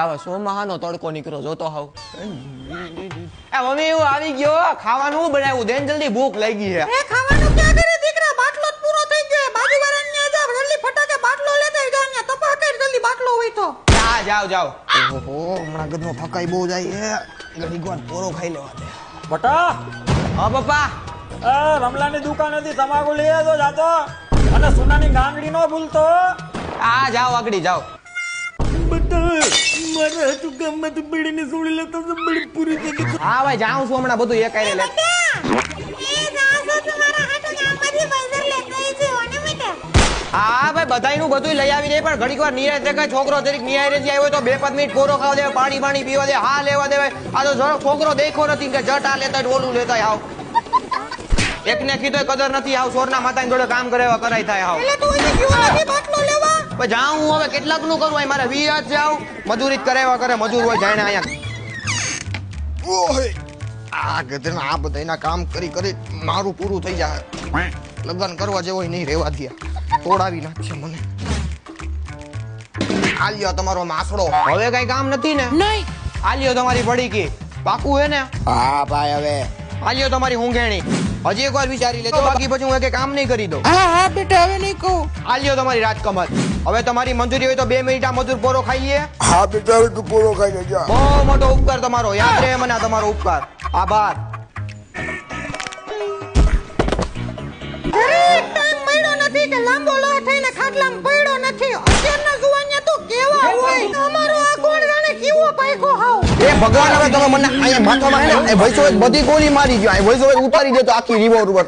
આવે સોમાહાનો તડકો નીકળો જોતો હાવ એ મમ્મી હું આવી ગયો ખાવાનું બનાવ્યું દેન જલ્દી ભૂખ લાગી છે એ ખાવાનું ક્યાં કરે દીકરા બાટલો જ પૂરો થઈ ગયો બાજુવાળાને ન્યા જા જલ્દી ફટાકે બાટલો લેતા જા ન્યા તપા કર જલ્દી બાટલો હોય તો જા જાવ જાવ ઓહો હમણાં ગદનો ફકાઈ બહુ જાય છે ઘડીક વાર પોરો ખાઈ લેવા દે બટા હા પપ્પા રમલાની દુકાનેથી તમાકુ લઈ આવજો જાતો અને સોનાની ગાંગડી નો ભૂલતો આ જાવ આગળ જાવ હા ભાઈ જાઉં છું હમણાં બધું એક આરે લે હા ભાઈ બધાયનું બધું લઈ આવી દે પણ ઘડીક વાર નિરાશ દેખાય છોકરો જરીક નિરાશ જ આવ્યો તો 2-5 મિનિટ કોરો ખાવા દે પાણી પીવા દે હા લેવા દે આ તો જરો છોકરો દેખો નથી કે જટ આ લેતા ઓલું લેતા આવ એકને કીધો કદર નથી આવ સોરના માતાની જોડે કામ કરેવા કરાય થાય આવ એટલે તું અહીં ગયો નથી બાટલો લેવા ભાઈ જાઉં હું હવે કેટલાક નું કરું મારે 20 જાવ મજૂરી જ કરાવ્યા કરે મજૂર હોય જાણે અહીંયા ઓહે આ ગધેડા આ બધાયના કામ કરી કરી મારું પૂરું થઈ જાય લગન કરવા જેવો નહીં રહેવા દિયા તોડાવી નાખશે મને આલ્યો તમારો માસડો હવે કઈ કામ નથી ને નહીં આલ્યો તમારી પડીકી પાકું હે ને હા ભાઈ હવે આલ્યો તમારી ઊંઘેણી હજી એકવાર વિચારી લેજો બાકી પછી હું એક કામ નહીં કરી દઉં હા હા બેટા હવે નહીં કહું આલ્યો તમારી રાજકમર હવે તમારી મંજૂરી હોય તો 2 મિનિટ આ મજૂર પોરો ખાઈ લઈએ હા બેટા હવે તું પૂરો ખાઈ લેજો બહુ મોટો ઉપકાર તમારો યાદ રહે મને આ તમારો ઉપકાર આભાર જરીક ટાઈમ મળ્યો નથી કે લાંબો લોહી થઈને ખાટલામાં પડ્યો નથી અત્યારના જુવાનિયા તો કેવા હોય અમારો આ કોણ જાણે કેવો પાયખો હાવ એ ભગવાન હવે તમે મને અહીંયા માથામાં હે ને એ ભૈસો બધી ગોળી મારી ગયો આ ભૈસો ઉતારી દે તો આખી રિવોલ્વર